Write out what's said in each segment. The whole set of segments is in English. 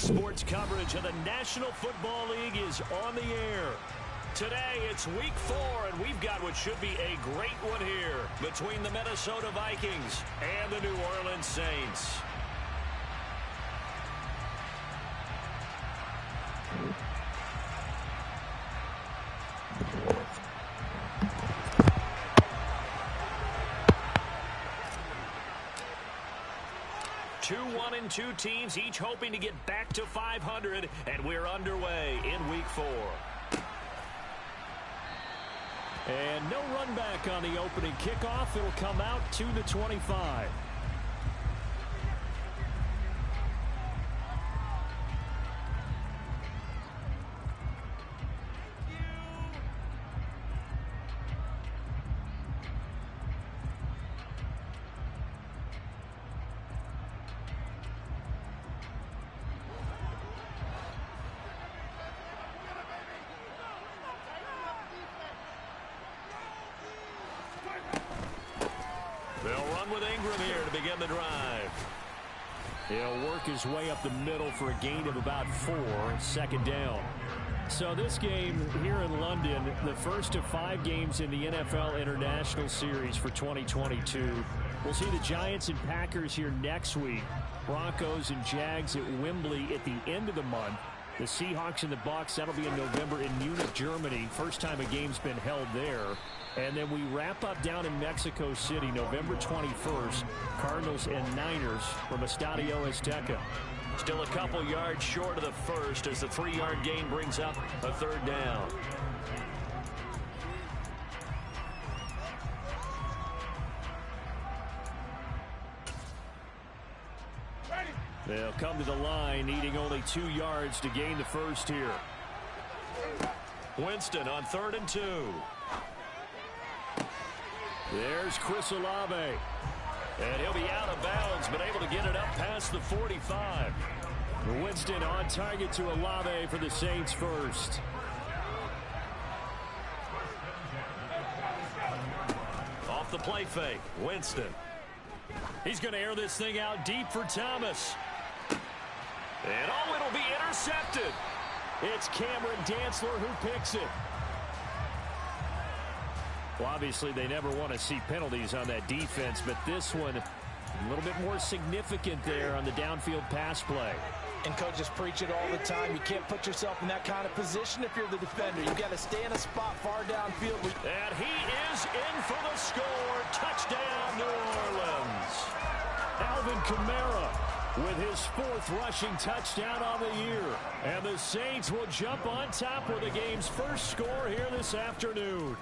Sports coverage of the National Football League is on the air. Today, it's Week 4, and we've got what should be a great one here between the Minnesota Vikings and the New Orleans Saints. Two 1-2 teams, each hoping to get back to 500, and we're underway in Week 4. And no run back on the opening kickoff. It'll come out 2-25. The drive. He'll work his way up the middle for a gain of about 4, second down. So this game here in London, the first of 5 games in the NFL International Series for 2022. We'll see the Giants and Packers here next week. Broncos and Jags at Wembley at the end of the month. The Seahawks and the Bucs, that'll be in November in Munich, Germany. First time a game's been held there. And then we wrap up down in Mexico City, November 21st. Cardinals and Niners from Estadio Azteca. Still a couple yards short of the first as the 3-yard gain brings up a third down. They'll come to the line, needing only 2 yards to gain the first here. Winston on 3rd and 2. There's Chris Olave. And he'll be out of bounds, but able to get it up past the 45. Winston on target to Olave for the Saints first. Off the play fake, Winston. He's going to air this thing out deep for Thomas. And oh, it'll be intercepted. It's Cameron Dantzler who picks it. Well, obviously, they never want to see penalties on that defense, but this one a little bit more significant there on the downfield pass play. And coaches preach it all the time. You can't put yourself in that kind of position if you're the defender. You've got to stay in a spot far downfield. And he is in for the score. Touchdown, New Orleans. Alvin Kamara with his 4th rushing touchdown on the year. And the Saints will jump on top with the game's first score here this afternoon.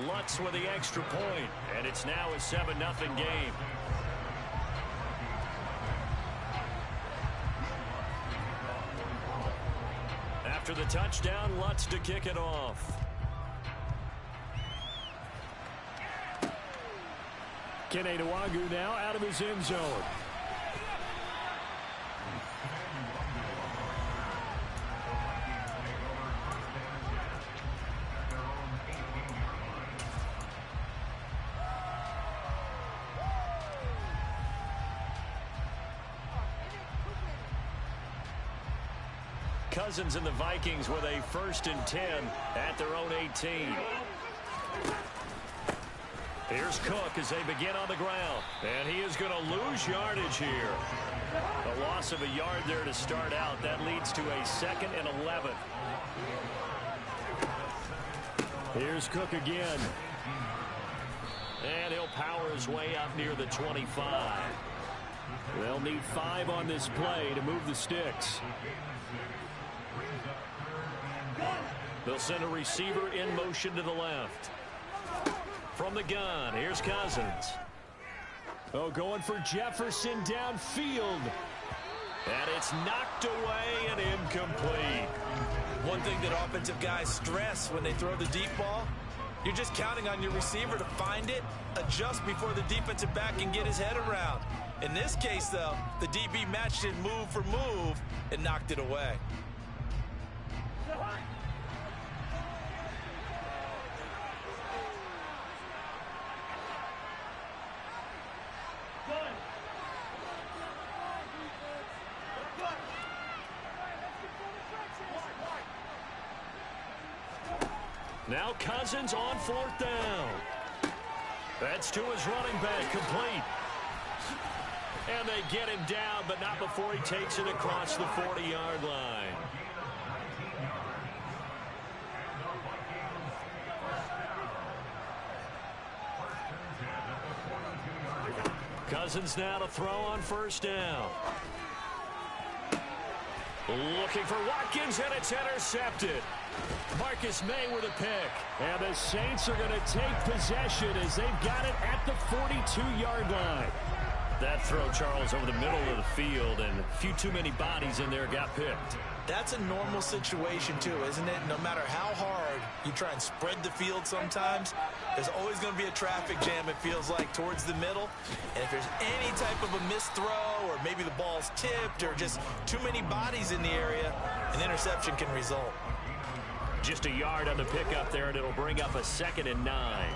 Lutz with the extra point, and it's now a 7-0 game. After the touchdown, Lutz to kick it off. Kene Nwangwu now out of his end zone. Cousins and the Vikings with a 1st and 10 at their own 18. Here's Cook as they begin on the ground. And he is going to lose yardage here. A loss of a yard there to start out. That leads to a 2nd and 11. Here's Cook again. And he'll power his way up near the 25. They'll need 5 on this play to move the sticks. They'll send a receiver in motion to the left. From the gun, here's Cousins. Oh, going for Jefferson downfield. And it's knocked away and incomplete. One thing that offensive guys stress when they throw the deep ball, you're just counting on your receiver to find it, adjust before the defensive back can get his head around. In this case, though, the DB matched it move for move and knocked it away. Now Cousins on 4th down. That's to his running back, complete. And they get him down, but not before he takes it across the 40-yard line. Cousins now to throw on 1st down. Looking for Watkins, and it's intercepted. Marcus May with a pick. And the Saints are going to take possession as they've got it at the 42-yard line. That throw, Charles, over the middle of the field, and a few too many bodies in there got picked. That's a normal situation, too, isn't it? No matter how hard you try and spread the field sometimes, there's always going to be a traffic jam, it feels like, towards the middle. And if there's any type of a missed throw, or maybe the ball's tipped, or just too many bodies in the area, an interception can result. Just a yard on the pickup there, and it'll bring up a 2nd and 9.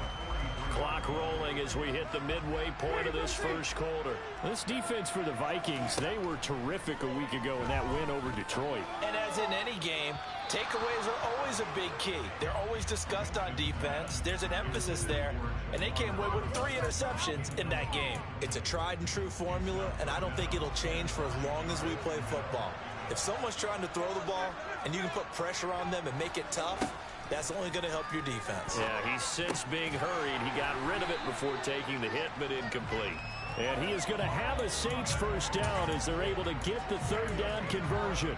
Clock rolling as we hit the midway point of this first quarter. This defense for the Vikings, they were terrific a week ago in that win over Detroit. And as in any game, takeaways are always a big key. They're always discussed on defense. There's an emphasis there, and they came away with 3 interceptions in that game. It's a tried and true formula, and I don't think it'll change for as long as we play football. If someone's trying to throw the ball and you can put pressure on them and make it tough, that's only going to help your defense. Yeah, he's since being hurried. He got rid of it before taking the hit, but incomplete. And he is going to have a Saints 1st down as they're able to get the 3rd down conversion.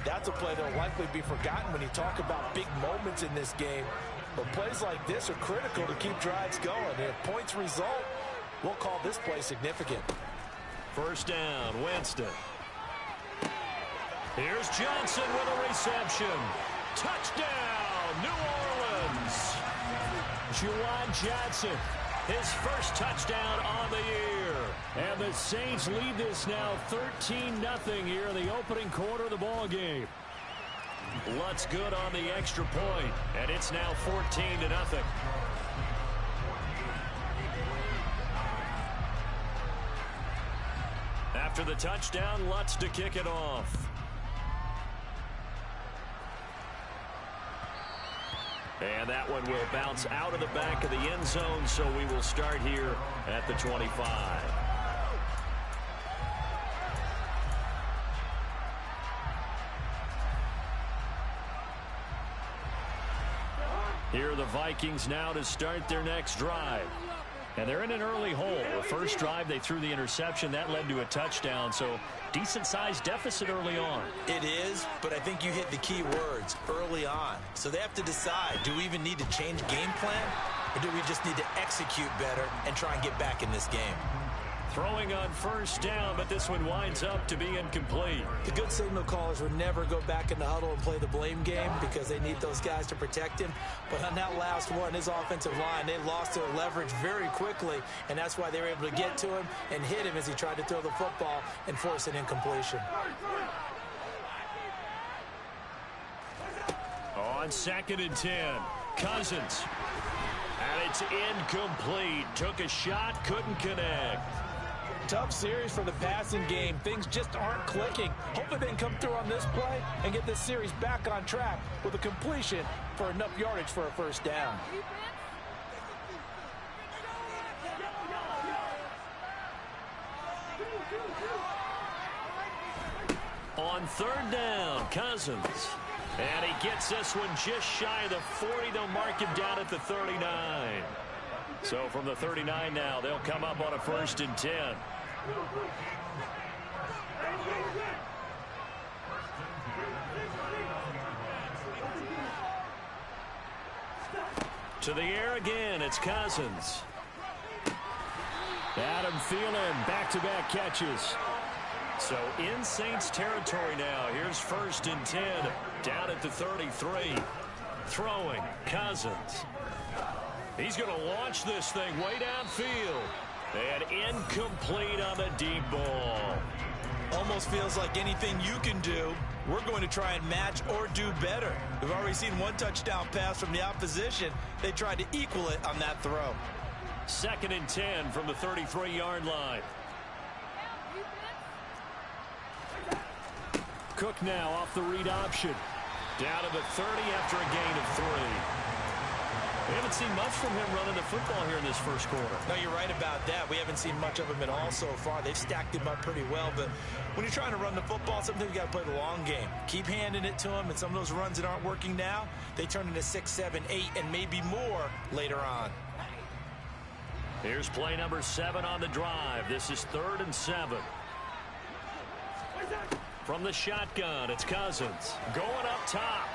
That's a play that will likely be forgotten when you talk about big moments in this game. But plays like this are critical to keep drives going. And if points result, we'll call this play significant. 1st down, Winston. Here's Johnson with a reception. Touchdown, New Orleans. Juwan Johnson, his first touchdown on the year. And the Saints lead this now 13-0 here in the opening quarter of the ball game. Lutz good on the extra point, and it's now 14-0. After the touchdown, Lutz to kick it off. And that one will bounce out of the back of the end zone, so we will start here at the 25. Here are the Vikings now to start their next drive. And they're in an early hole. The first drive, they threw the interception. That led to a touchdown, so decent-sized deficit early on. It is, but I think you hit the key words, early on. So they have to decide, do we even need to change game plan, or do we just need to execute better and try and get back in this game? Throwing on 1st down, but this one winds up to be incomplete. The good signal callers would never go back in the huddle and play the blame game because they need those guys to protect him. But on that last one, his offensive line, they lost their leverage very quickly, and that's why they were able to get to him and hit him as he tried to throw the football and force an incompletion. On 2nd and 10, Cousins. And it's incomplete. Took a shot, couldn't connect. Tough series for the passing game. Things just aren't clicking. Hopefully they can come through on this play and get this series back on track with a completion for enough yardage for a 1st down. On 3rd down, Cousins. And he gets this one just shy of the 40. They'll mark him down at the 39. So from the 39 now, they'll come up on a 1st and 10. To the air again, it's Cousins. Adam Thielen, back-to-back catches. So in Saints territory now. Here's 1st and 10, down at the 33. Throwing, Cousins. He's going to launch this thing way downfield. And incomplete on the deep ball. Almost feels like anything you can do, we're going to try and match or do better. We've already seen one touchdown pass from the opposition. They tried to equal it on that throw. 2nd and 10 from the 33-yard line. Cook now off the read option. Down to the 30 after a gain of 3. We haven't seen much from him running the football here in this first quarter. No, you're right about that. We haven't seen much of him at all so far. They've stacked him up pretty well, but when you're trying to run the football, sometimes you got to play the long game. Keep handing it to him, and some of those runs that aren't working now, they turn into 6, 7, 8, and maybe more later on. Here's play number 7 on the drive. This is 3rd and 7. From the shotgun, it's Cousins. Going up top.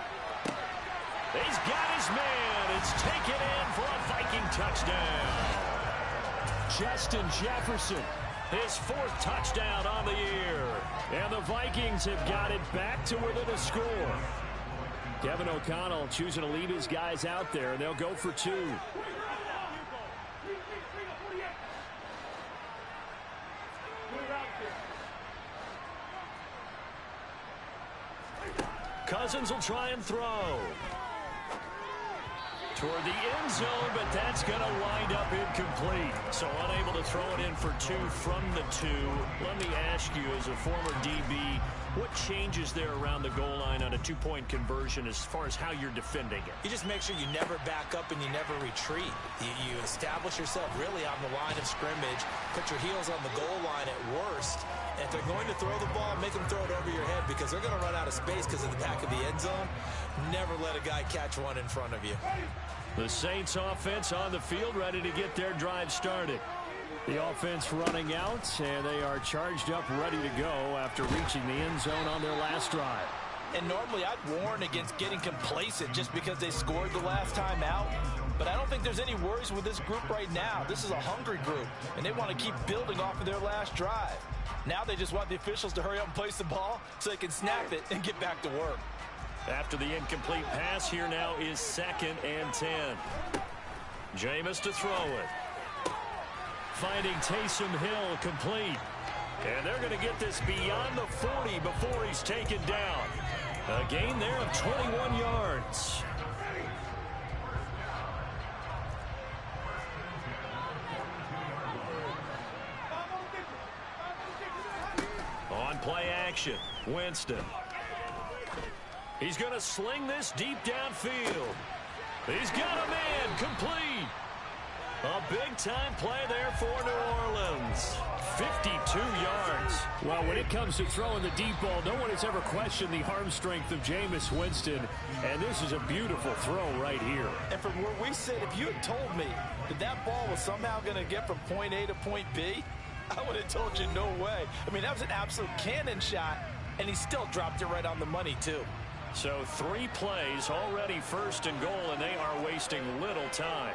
He's got his man. It's taken in for a Viking touchdown. Justin Jefferson, his 4th touchdown on the year. And the Vikings have got it back to within a score. Kevin O'Connell choosing to leave his guys out there, and they'll go for 2. Cousins will try and throw toward the end zone, but that's going to wind up incomplete. So unable to throw it in for 2 from the 2. Let me ask you, as a former DB, what changes there around the goal line on a 2-point conversion as far as how you're defending it? You just make sure you never back up and you never retreat. You establish yourself really on the line of scrimmage, put your heels on the goal line at worst. And if they're going to throw the ball, make them throw it over your head because they're going to run out of space because of the back of the end zone. Never let a guy catch one in front of you. The Saints offense on the field, ready to get their drive started. The offense running out, and they are charged up, ready to go after reaching the end zone on their last drive. And normally I'd warn against getting complacent just because they scored the last time out. But I don't think there's any worries with this group right now. This is a hungry group, and they want to keep building off of their last drive. Now they just want the officials to hurry up and place the ball so they can snap it and get back to work. After the incomplete pass, here now is 2nd and 10. Jameis to throw it. Finding Taysom Hill complete. And they're going to get this beyond the 40 before he's taken down. A gain there of 21 yards. On play action, Winston. He's going to sling this deep downfield. He's got a man complete. A big-time play there for New Orleans. 52 yards. Well, when it comes to throwing the deep ball, no one has ever questioned the arm strength of Jameis Winston. And this is a beautiful throw right here. And from where we sit, if you had told me that that ball was somehow going to get from point A to point B, I would have told you no way. I mean, that was an absolute cannon shot, and he still dropped it right on the money, too. So 3 plays, already 1st and goal, and they are wasting little time.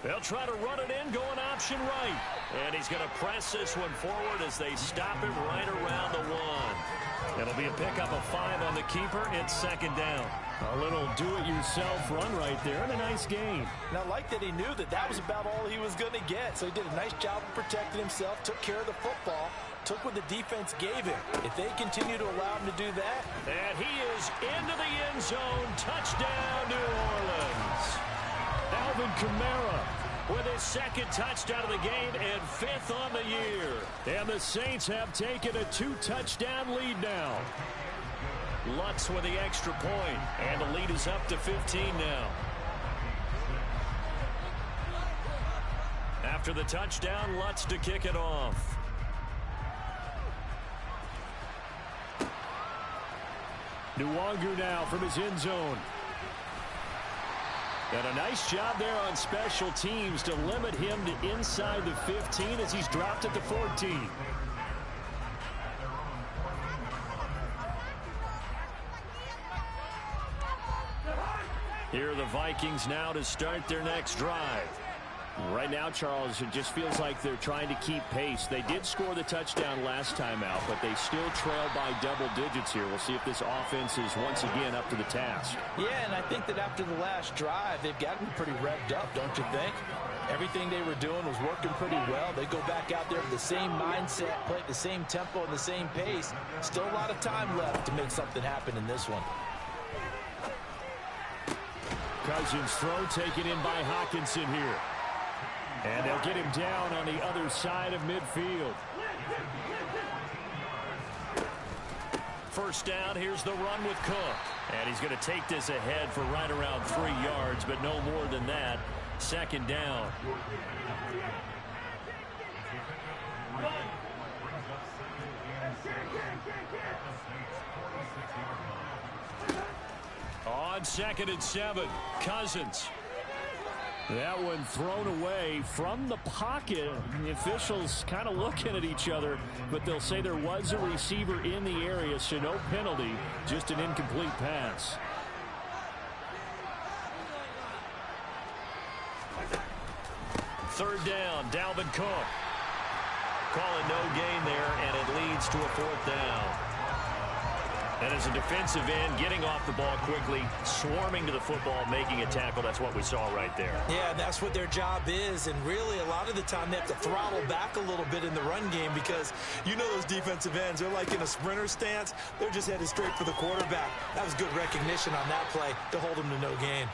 They'll try to run it in, going option right. And he's going to press this one forward as they stop him right around the 1. It'll be a pickup of 5 on the keeper. It's 2nd down. A little do-it-yourself run right there, and a nice gain. And I like that he knew that that was about all he was going to get. So he did a nice job of protecting himself, took care of the football, took what the defense gave him. If they continue to allow him to do that. And he is into the end zone. Touchdown, New Orleans. Alvin Kamara with his 2nd touchdown of the game and 5th on the year. And the Saints have taken a 2-touchdown lead now. Lutz with the extra point, and the lead is up to 15 now. After the touchdown, Lutz to kick it off. Nwangu now from his end zone. And a nice job there on special teams to limit him to inside the 15 as he's dropped at the 14. Here are the Vikings now to start their next drive. Right now, Charles, it just feels like they're trying to keep pace. They did score the touchdown last time out, but they still trail by double digits here. We'll see if this offense is once again up to the task. Yeah, and I think that after the last drive, they've gotten pretty revved up, don't you think? Everything they were doing was working pretty well. They go back out there with the same mindset, play at the same tempo and the same pace. Still a lot of time left to make something happen in this one. Cousins' throw taken in by Hawkinson here. And they'll get him down on the other side of midfield. First down, here's the run with Cook. And he's going to take this ahead for right around 3 yards, but no more than that. Second down. On 2nd and 7, Cousins. That one thrown away from the pocket. The officials kind of looking at each other, but they'll say there was a receiver in the area, so no penalty, just an incomplete pass. Third down, Dalvin Cook. Call it no gain there, and it leads to a 4th down. And as a defensive end, getting off the ball quickly, swarming to the football, making a tackle, that's what we saw right there. Yeah, that's what their job is, and really a lot of the time they have to throttle back a little bit in the run game because you know those defensive ends, they're like in a sprinter stance. They're just headed straight for the quarterback. That was good recognition on that play to hold them to no gain.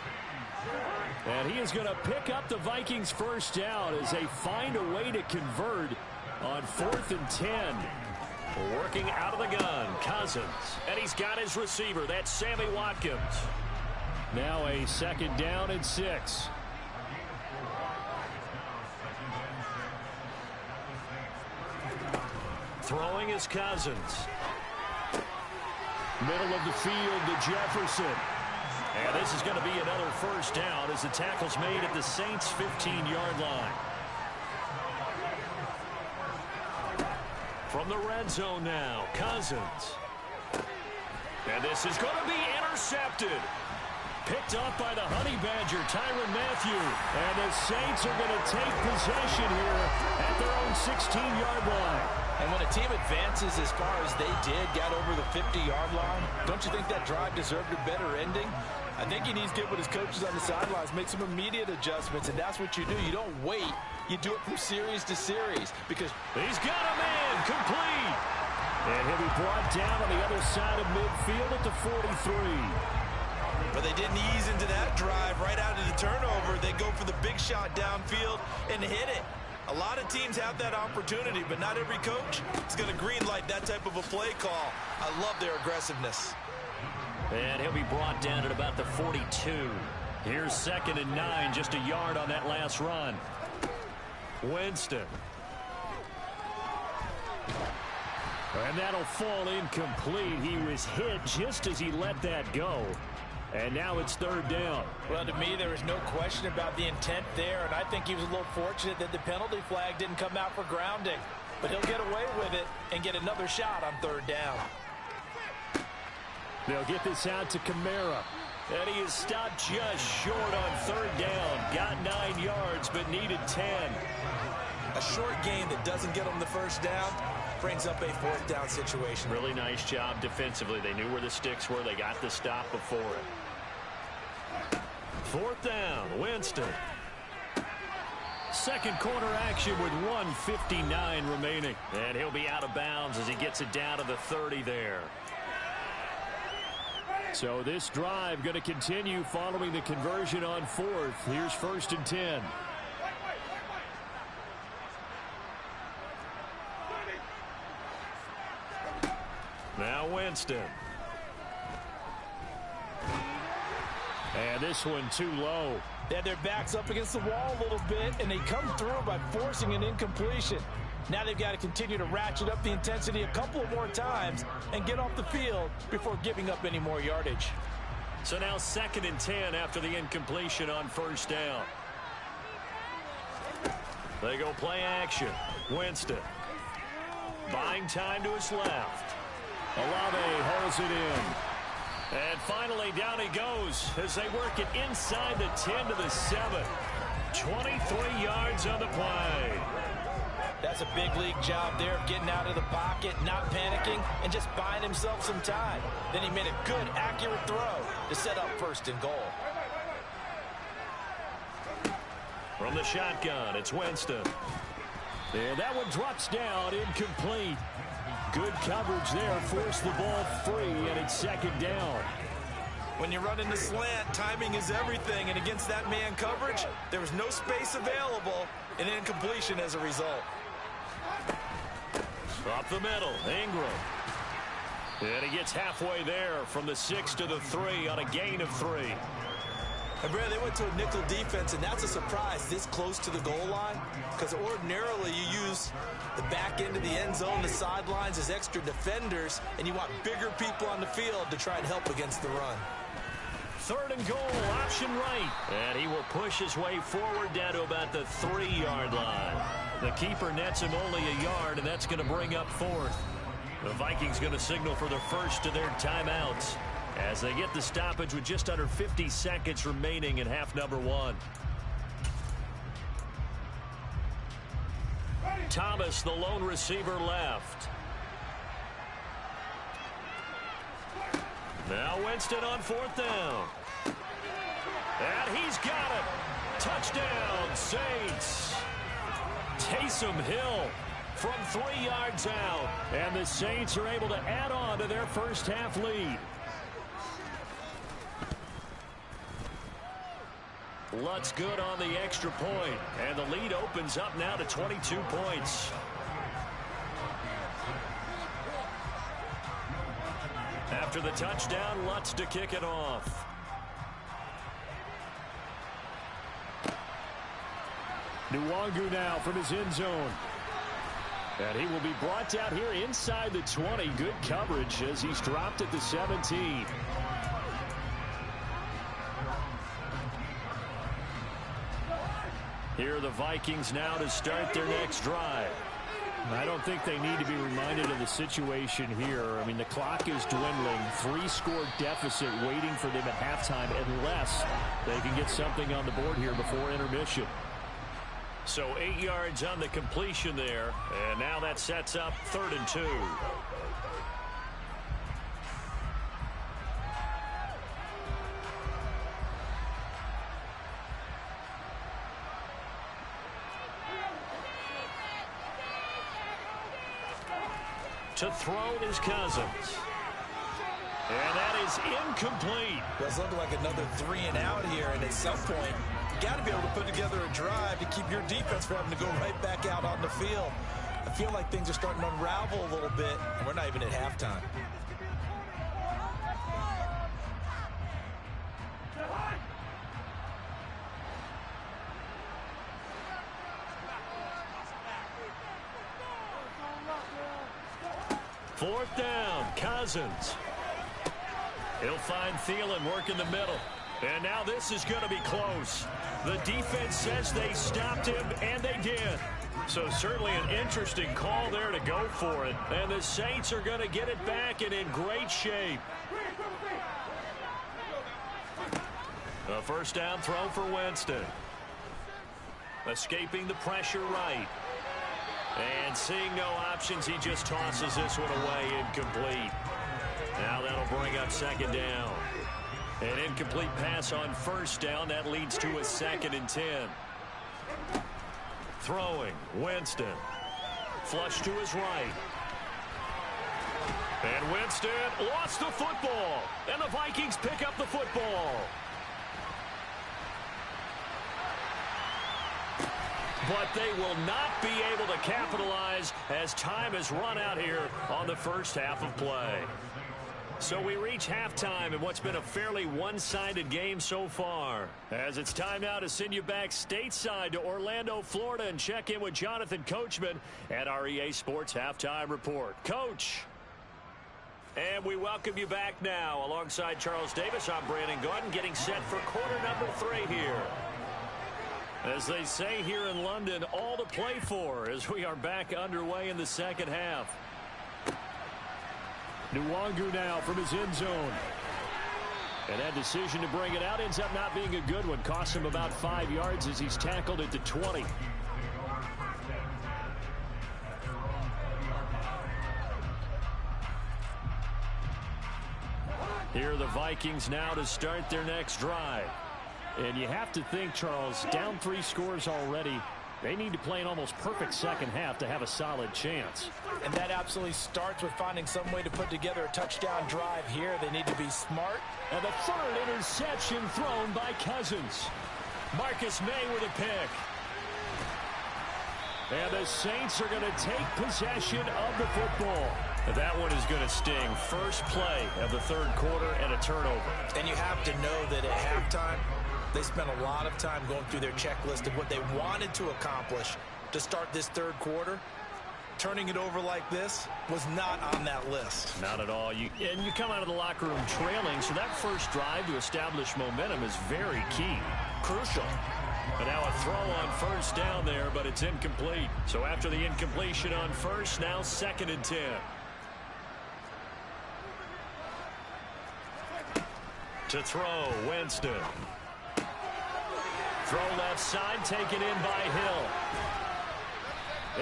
And he is going to pick up the Vikings first down as they find a way to convert on 4th and 10. Working out of the gun, Cousins. And he's got his receiver. That's Sammy Watkins. Now a 2nd down and 6. Throwing is Cousins. Middle of the field to Jefferson. And this is going to be another first down as the tackle's made at the Saints' 15-yard line. From the red zone now, Cousins. And this is going to be intercepted. Picked up by the Honey Badger, Tyrann Mathieu. And the Saints are going to take possession here at their own 16-yard line. And when a team advances as far as they did, got over the 50-yard line, don't you think that drive deserved a better ending? I think he needs to get with his coaches on the sidelines, make some immediate adjustments, and that's what you do. You don't wait. You do it from series to series because he's got a man complete. And he'll be brought down on the other side of midfield at the 43. But they didn't ease into that drive right out of the turnover. They go for the big shot downfield and hit it. A lot of teams have that opportunity, but not every coach is going to green light that type of a play call. I love their aggressiveness. And he'll be brought down at about the 42. Here's 2nd and 9, just a yard on that last run. Winston. And that'll fall incomplete. He was hit just as he let that go. And now it's 3rd down. Well, to me, there is no question about the intent there, and I think he was a little fortunate that the penalty flag didn't come out for grounding. But he'll get away with it and get another shot on 3rd down. They'll get this out to Kamara. And he is stopped just short on 3rd down. Got 9 yards, but needed 10. A short game that doesn't get them the first down brings up a 4th down situation. Really nice job defensively. They knew where the sticks were. They got the stop before it. 4th down, Winston. Second quarter action with 1:59 remaining. And he'll be out of bounds as he gets it down to the 30 there. So this drive going to continue following the conversion on 4th. Here's 1st and 10. Now Winston. And this one too low. They had their backs up against the wall a little bit, and they come through by forcing an incompletion. Now they've got to continue to ratchet up the intensity a couple of more times and get off the field before giving up any more yardage. So now 2nd and 10 after the incompletion on 1st down. They go play action. Winston. Buying time to his left. Olave holds it in. And finally down he goes as they work it inside the 10 to the 7. 23 yards on the play. That's a big league job there of getting out of the pocket, not panicking, and just buying himself some time. Then he made a good, accurate throw to set up 1st and goal. From the shotgun, it's Winston. And that one drops down, incomplete. Good coverage there, forced the ball free, and it's 2nd down. When you're running the slant, timing is everything, and against that man coverage, there was no space available, and incompletion as a result. Up the middle, Ingram. And he gets halfway there from the 6 to the 3 on a gain of 3. And Brad, they went to a nickel defense, and that's a surprise this close to the goal line, because ordinarily you use the back end of the end zone, the sidelines as extra defenders, and you want bigger people on the field to try and help against the run. 3rd and goal, option right. And he will push his way forward down to about the 3-yard line. The keeper nets him only a yard, and that's going to bring up 4th. The Vikings going to signal for the first of their timeouts as they get the stoppage with just under 50 seconds remaining in half number 1. Thomas, the lone receiver, left. Now Winston on 4th down. And he's got it. Touchdown, Saints. Taysom Hill from 3 yards out. And the Saints are able to add on to their first half lead. Lutz good on the extra point. And the lead opens up now to 22 points. After the touchdown, Lutz to kick it off. Nwangu now from his end zone. And he will be brought down here inside the 20. Good coverage as he's dropped at the 17. Here are the Vikings now to start their next drive. I don't think they need to be reminded of the situation here. I mean, the clock is dwindling. 3-score deficit waiting for them at halftime unless they can get something on the board here before intermission. So 8 yards on the completion there. And now that sets up 3rd and 2. To throw is Cousins. And that is incomplete. Does look like another 3 and out here, and at some point, you got to be able to put together a drive to keep your defense from having to go right back out on the field. I feel like things are starting to unravel a little bit, and we're not even at halftime. Fourth down, Cousins. He'll find Thielen working the middle. And now this is going to be close. The defense says they stopped him, and they did. So certainly an interesting call there to go for it. And the Saints are going to get it back and in great shape. A first down throw for Winston. Escaping the pressure right. And seeing no options, he just tosses this one away, incomplete. Now that'll bring up 2nd down. An incomplete pass on 1st down. That leads to a 2nd and 10. Throwing, Winston. Flush to his right. And Winston lost the football. And the Vikings pick up the football. But they will not be able to capitalize as time has run out here on the first half of play. So we reach halftime in what's been a fairly one-sided game so far. As it's time now to send you back stateside to Orlando, Florida, and check in with Jonathan Coachman at our EA Sports Halftime Report. Coach. And we welcome you back now. Alongside Charles Davis, I'm Brandon Gordon, getting set for quarter number 3 here. As they say here in London, all to play for as we are back underway in the second half. Nwangu now from his end zone. And that decision to bring it out ends up not being a good one. Costs him about 5 yards as he's tackled at the 20. Here are the Vikings now to start their next drive. And you have to think, Charles, down 3 scores already. They need to play an almost perfect second half to have a solid chance. And that absolutely starts with finding some way to put together a touchdown drive here. They need to be smart. And the 3rd interception thrown by Cousins. Marcus May with a pick. And the Saints are going to take possession of the football. That one is going to sting. First play of the third quarter and a turnover. And you have to know that at halftime, they spent a lot of time going through their checklist of what they wanted to accomplish to start this third quarter. Turning it over like this was not on that list. Not at all. You come out of the locker room trailing, so that first drive to establish momentum is very key. Crucial. But now a throw on first down there, but it's incomplete. So after the incompletion on first, now 2nd and 10. To throw, Winston. Throw left side, taken in by Hill.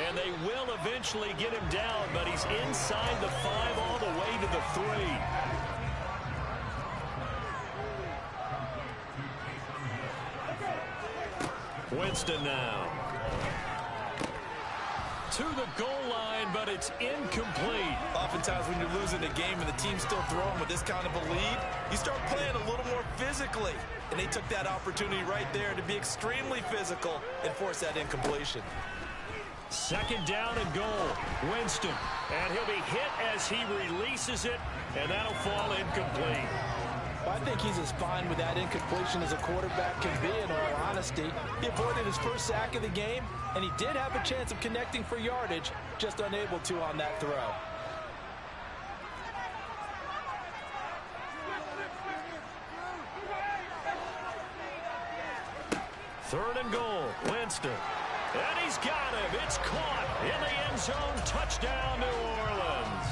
And they will eventually get him down, but he's inside the 5 all the way to the 3. Winston now. To the goal line, but it's incomplete. Oftentimes when you're losing a game and the team's still throwing with this kind of a lead, you start playing a little more physically. And they took that opportunity right there to be extremely physical and force that incompletion. 2nd down and goal. Winston. And he'll be hit as he releases it, and that'll fall incomplete. I think he's as fine with that incompletion as a quarterback can be, in all honesty. He avoided his first sack of the game, and he did have a chance of connecting for yardage, just unable to on that throw. Third and goal. Winston. And he's got him. It's caught in the end zone. Touchdown, New Orleans.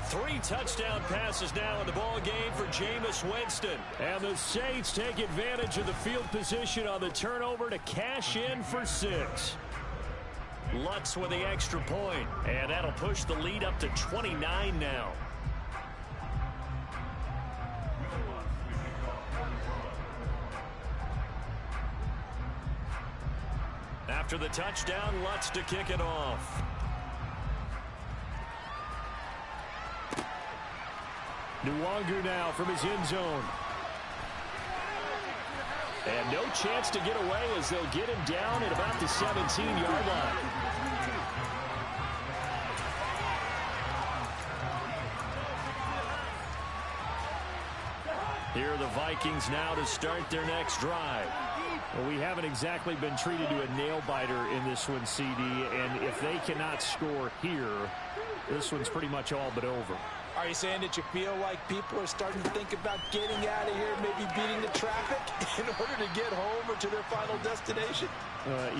3 touchdown passes now in the ball game for Jameis Winston. And the Saints take advantage of the field position on the turnover to cash in for 6. Lutz with the extra point. And that'll push the lead up to 29 now. After the touchdown, Lutz to kick it off. Nwangu now from his end zone. And no chance to get away as they'll get him down at about the 17-yard line. Here are the Vikings now to start their next drive. Well, we haven't exactly been treated to a nail-biter in this one, CD, and if they cannot score here, this one's pretty much all but over. Are you saying that you feel like people are starting to think about getting out of here, maybe beating the traffic in order to get home or to their final destination?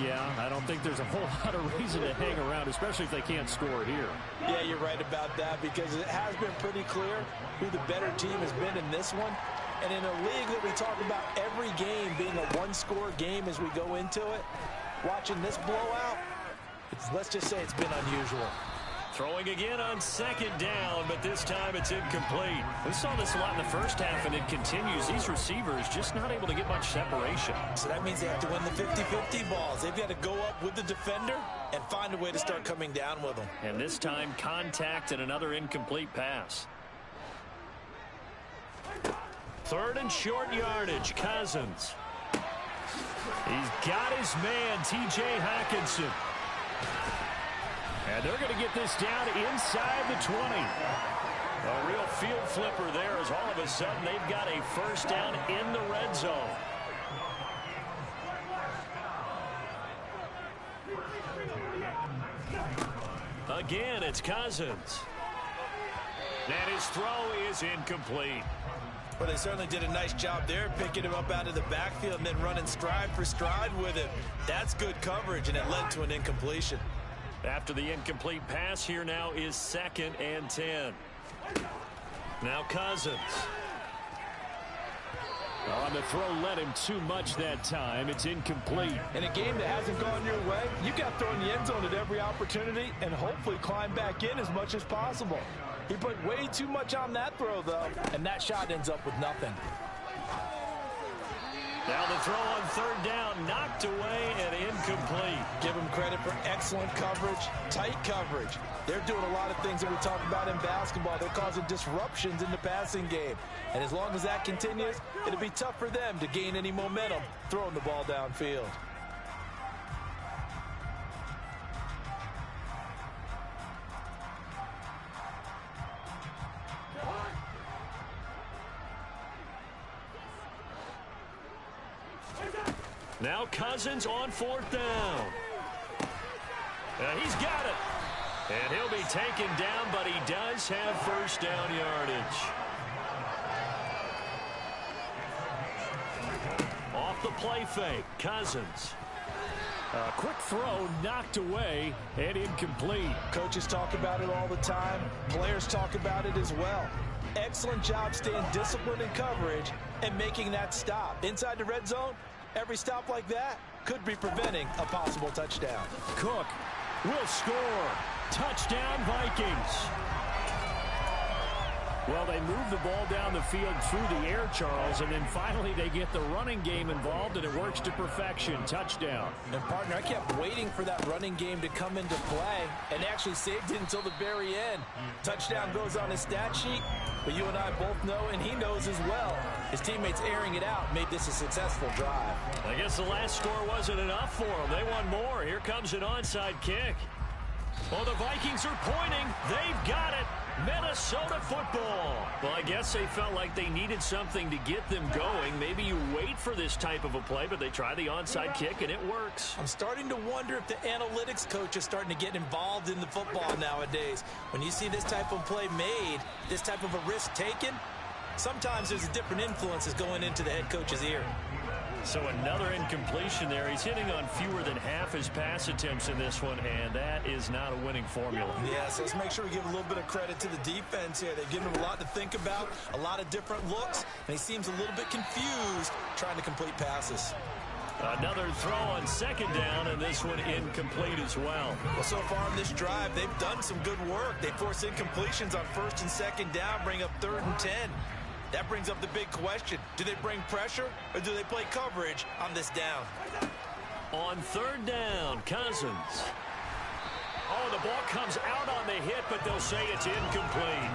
Yeah, I don't think there's a whole lot of reason to hang around, especially if they can't score here. Yeah, you're right about that, because it has been pretty clear who the better team has been in this one. And in a league that we talk about every game being a one-score game as we go into it, watching this blowout, let's just say it's been unusual. Throwing again on 2nd down, but this time it's incomplete. We saw this a lot in the first half, and it continues. These receivers just not able to get much separation. So that means they have to win the 50-50 balls. They've got to go up with the defender and find a way to start coming down with them. And this time, contact and another incomplete pass. 3rd and short yardage. Cousins. He's got his man, T.J. Hockenson. And they're going to get this down inside the 20. A real field flipper there as all of a sudden they've got a first down in the red zone. Again, it's Cousins. And his throw is incomplete. Well, they certainly did a nice job there, picking him up out of the backfield and then running stride for stride with him. That's good coverage, and it led to an incompletion. After the incomplete pass, here now is 2nd and 10. Now Cousins. On the throw, led him too much that time. It's incomplete. In a game that hasn't gone your way, you got to throw in the end zone at every opportunity and hopefully climb back in as much as possible. He put way too much on that throw, though, and that shot ends up with nothing. Now the throw on 3rd down, knocked away and incomplete. Give him credit for excellent coverage, tight coverage. They're doing a lot of things that we talk about in basketball. They're causing disruptions in the passing game. And as long as that continues, it'll be tough for them to gain any momentum throwing the ball downfield. Now Cousins on 4th down. He's got it. And he'll be taken down, but he does have first down yardage. Off the play fake, Cousins. A quick throw knocked away and incomplete. Coaches talk about it all the time. Players talk about it as well. Excellent job staying disciplined in coverage and making that stop. Inside the red zone, every stop like that could be preventing a possible touchdown. Cook will score. Touchdown, Vikings. Well, they move the ball down the field through the air, Charles, and then finally they get the running game involved, and it works to perfection. Touchdown. And, partner, I kept waiting for that running game to come into play and actually saved it until the very end. Touchdown goes on his stat sheet, but you and I both know, and he knows as well, his teammates airing it out made this a successful drive. I guess the last score wasn't enough for them. They want more. Here comes an onside kick. Well, the Vikings are pointing. They've got it. Minnesota football. Well, I guess they felt like they needed something to get them going. Maybe you wait for this type of a play, but they try the onside kick, and it works. I'm starting to wonder if the analytics coach is starting to get involved in the football nowadays. When you see this type of play made, this type of a risk taken, sometimes there's a different influences going into the head coach's ear. So another incompletion there. He's hitting on fewer than half his pass attempts in this one, and that is not a winning formula. Yeah, so let's make sure we give a little bit of credit to the defense here. They've given him a lot to think about, a lot of different looks, and he seems a little bit confused trying to complete passes. Another throw on 2nd down, and this one incomplete as well. Well, so far in this drive, they've done some good work. They force incompletions on 1st and 2nd down, bring up 3rd and 10. That brings up the big question. Do they bring pressure or do they play coverage on this down? On 3rd down, Cousins. Oh, the ball comes out on the hit, but they'll say it's incomplete.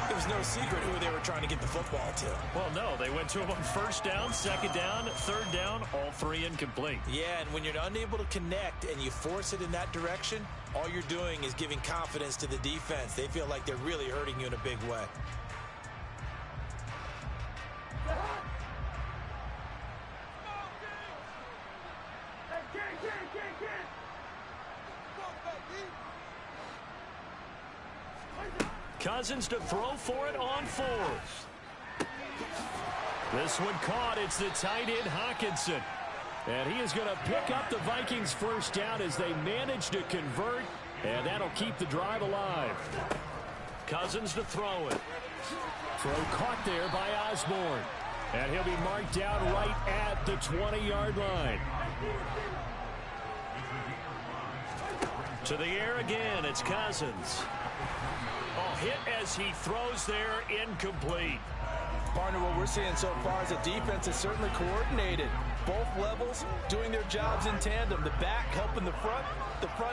It was no secret who they were trying to get the football to. Well, no, they went to him on 1st down, 2nd down, 3rd down, all 3 incomplete. Yeah, and when you're unable to connect and you force it in that direction, all you're doing is giving confidence to the defense. They feel like they're really hurting you in a big way. Cousins to throw for it on 4th. This one caught. It's the tight end, Hockenson. And he is going to pick up the Vikings' first down as they manage to convert, and that'll keep the drive alive. Cousins to throw it. Throw caught there by Osborne. And he'll be marked down right at the 20-yard line. To the air again, it's Cousins. Oh, hit as he throws there, incomplete. Partner, what we're seeing so far is the defense is certainly coordinated. Both levels doing their jobs in tandem. The back helping the front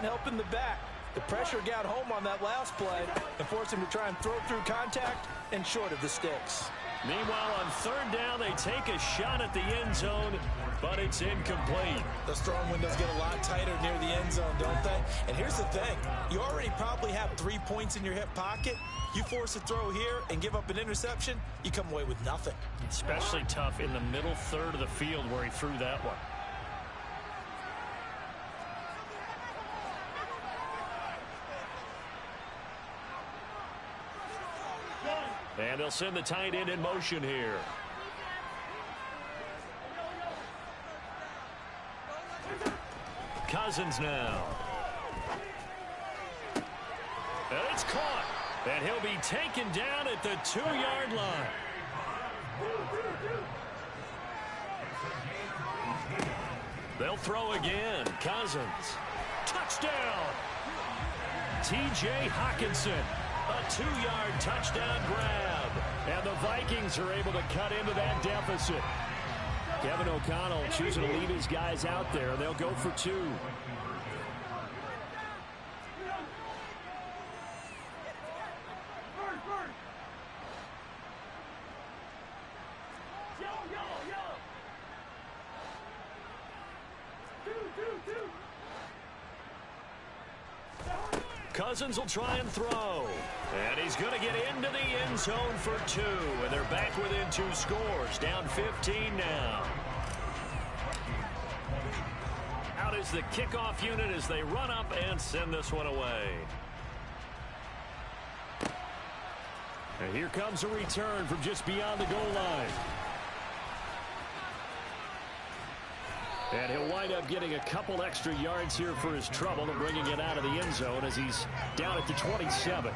helping the back. The pressure got home on that last play and forced him to try and throw through contact and short of the sticks. Meanwhile, on 3rd down, they take a shot at the end zone, but it's incomplete. Those throwing windows get a lot tighter near the end zone, don't they? And here's the thing. You already probably have 3 points in your hip pocket. You force a throw here and give up an interception, you come away with nothing. Especially tough in the middle 3rd of the field where he threw that one. And they'll send the tight end in motion here. Cousins now. And it's caught. And he'll be taken down at the 2-yard line. They'll throw again. Cousins. Touchdown. T.J. Hockenson. A 2-yard touchdown grab. And the Vikings are able to cut into that deficit. Kevin O'Connell choosing to leave his guys out there. They'll go for 2. Cousins will try and throw. And he's going to get into the end zone for 2. And they're back within 2 scores. Down 15 now. is the kickoff unit as they run up and send this one away. And here comes a return from just beyond the goal line. And he'll wind up getting a couple extra yards here for his trouble and bringing it out of the end zone as he's down at the 27.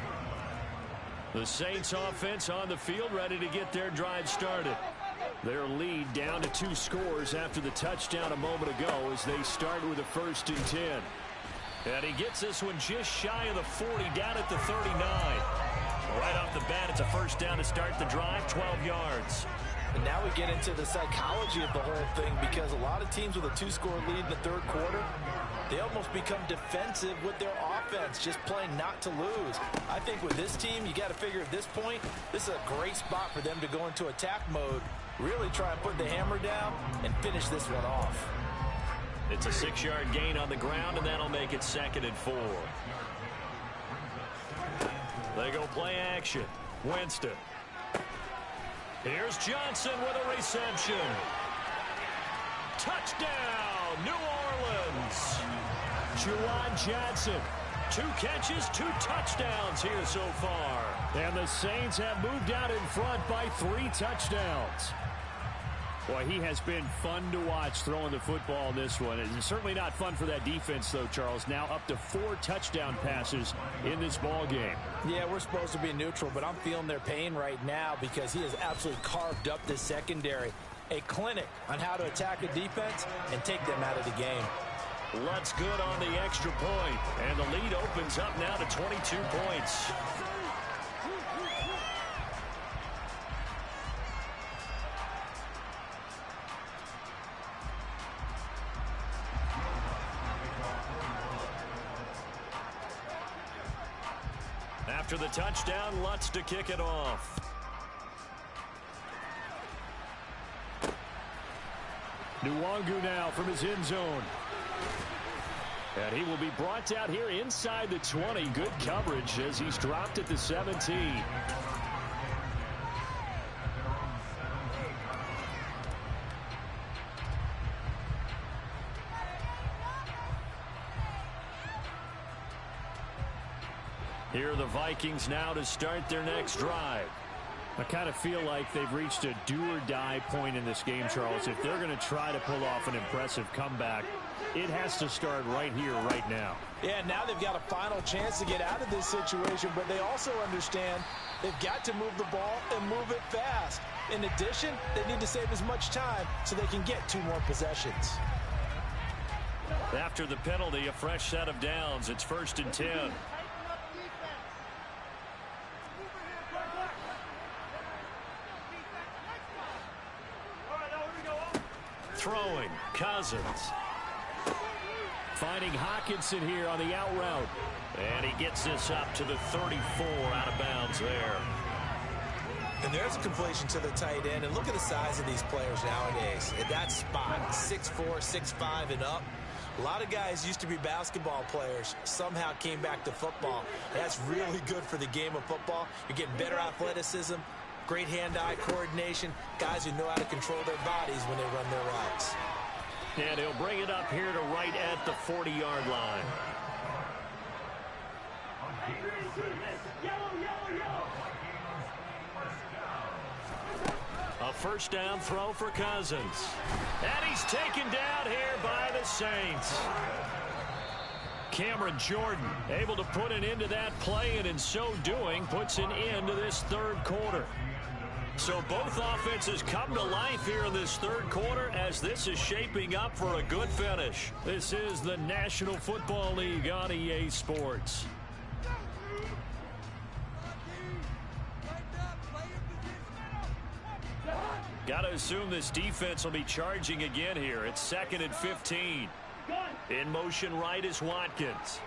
The Saints offense on the field ready to get their drive started. Their lead down to 2 scores after the touchdown a moment ago as they start with a 1st and 10. And he gets this one just shy of the 40 down at the 39. Right off the bat, it's a 1st down to start the drive, 12 yards. And now we get into the psychology of the whole thing because a lot of teams with a 2-score lead in the 3rd quarter, they almost become defensive with their offense, just playing not to lose. I think with this team, you got to figure at this point, this is a great spot for them to go into attack mode, really try and put the hammer down and finish this one off. It's a 6-yard gain on the ground, and that'll make it 2nd and 4. They go play action. Winston. Here's Johnson with a reception. Touchdown, New Orleans. Juwan Johnson. 2 catches, 2 touchdowns here so far. And the Saints have moved out in front by 3 touchdowns. Boy, he has been fun to watch throwing the football in this one. It's certainly not fun for that defense, though, Charles. Now up to 4 touchdown passes in this ball game. Yeah, we're supposed to be neutral, but I'm feeling their pain right now because he has absolutely carved up this secondary. A clinic on how to attack a defense and take them out of the game. Lutz good on the extra point, and the lead opens up now to 22 points. After the touchdown, Lutz to kick it off. Nwangu now from his end zone. And he will be brought out here inside the 20. Good coverage as he's dropped at the 17. Here are the Vikings now to start their next drive. I kind of feel like they've reached a do-or-die point in this game, Charles. If they're going to try to pull off an impressive comeback, it has to start right here, right now. Yeah, now they've got a final chance to get out of this situation, but they also understand they've got to move the ball and move it fast. In addition, they need to save as much time so they can get 2 more possessions. After the penalty, a fresh set of downs. It's 1st and 10. Throwing, Cousins. Finding Hawkinson here on the out route. And he gets this up to the 34 out of bounds there. And there's a completion to the tight end. And look at the size of these players nowadays. At that spot, 6'4", 6'5", and up. A lot of guys used to be basketball players, somehow came back to football. That's really good for the game of football. You're getting better athleticism, great hand-eye coordination, guys who know how to control their bodies when they run their routes. And he'll bring it up here to right at the 40-yard line. A 1st down throw for Cousins. And he's taken down here by the Saints. Cameron Jordan able to put an end to that play, and in so doing puts an end to this 3rd quarter. So both offenses come to life here in this 3rd quarter as this is shaping up for a good finish. This is the National Football League on EA Sports. Got to assume this defense will be charging again here. It's 2nd and 15. In motion right is Watkins.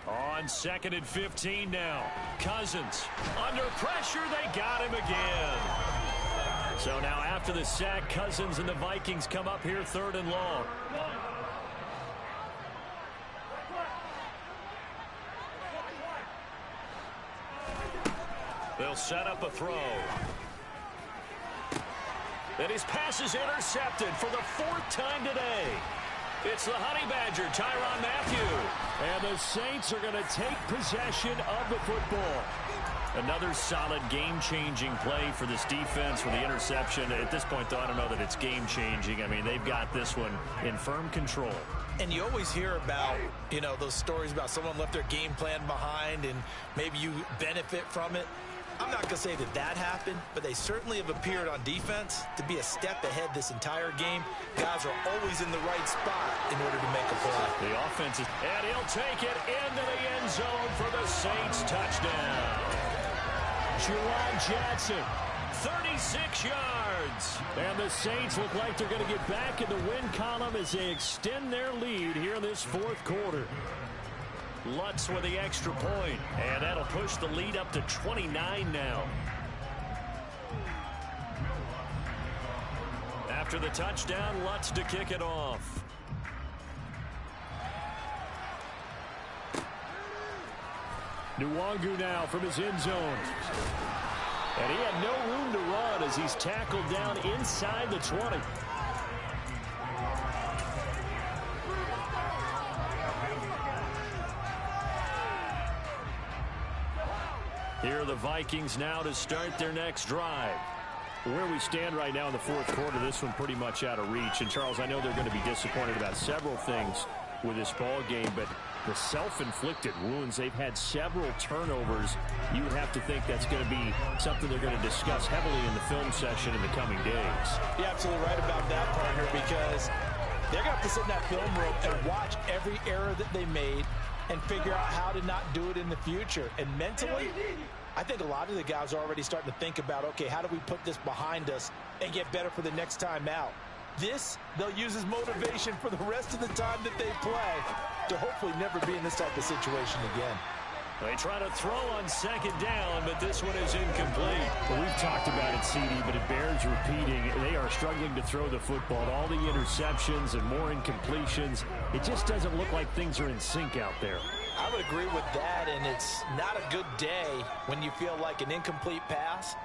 On 2nd and 15 now. Cousins under pressure. They got him again. So now after the sack, Cousins and the Vikings come up here 3rd and long. They'll set up a throw. And his pass is intercepted for the 4th time today. It's the Honey Badger, Tyrann Mathieu. And the Saints are going to take possession of the football. Another solid game-changing play for this defense with the interception. At this point, though, I don't know that it's game-changing. I mean, they've got this one in firm control. And you always hear about, those stories about someone left their game plan behind and maybe you benefit from it. I'm not going to say that happened, but they certainly have appeared on defense to be a step ahead this entire game. Guys are always in the right spot in order to make a play. The offense is, and he'll take it into the end zone for the Saints touchdown. Juwan Johnson, 36 yards. And the Saints look like they're going to get back in the win column as they extend their lead here in this 4th quarter. Lutz with the extra point, and that'll push the lead up to 29 now. After the touchdown, Lutz to kick it off. Nwangu now from his end zone. And he had no room to run as he's tackled down inside the 20. Here are the Vikings now to start their next drive. Where we stand right now in the 4th quarter, this one pretty much out of reach. And, Charles, I know they're going to be disappointed about several things with this ball game, but the self-inflicted wounds, they've had several turnovers. You would have to think that's going to be something they're going to discuss heavily in the film session in the coming days. You're absolutely right about that, partner, because they're going to have to sit in that film room and watch every error that they made and figure out how to not do it in the future. And mentally, I think a lot of the guys are already starting to think about, okay, how do we put this behind us and get better for the next time out? This, they'll use as motivation for the rest of the time that they play to hopefully never be in this type of situation again. They try to throw on 2nd down, but this one is incomplete. Well, we've talked about it, CD, but it bears repeating. They are struggling to throw the football. All the interceptions and more incompletions. It just doesn't look like things are in sync out there. I would agree with that, and it's not a good day when you feel like an incomplete pass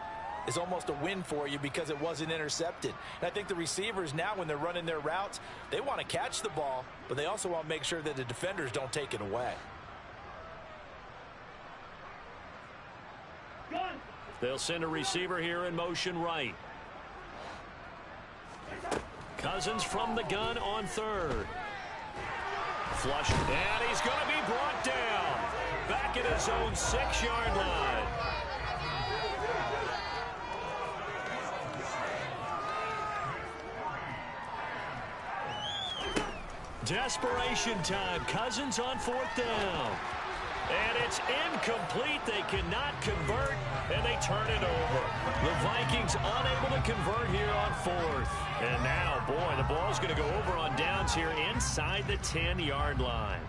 is almost a win for you because it wasn't intercepted. And I think the receivers now, when they're running their routes, they want to catch the ball, but they also want to make sure that the defenders don't take it away. They'll send a receiver here in motion right. Cousins from the gun on 3rd. Flush, and he's going to be brought down. Back at his own 6-yard line. Desperation time. Cousins on 4th down. And it's incomplete. They cannot convert, and they turn it over. The Vikings unable to convert here on 4th. And now, boy, the ball's going to go over on downs here inside the 10-yard line.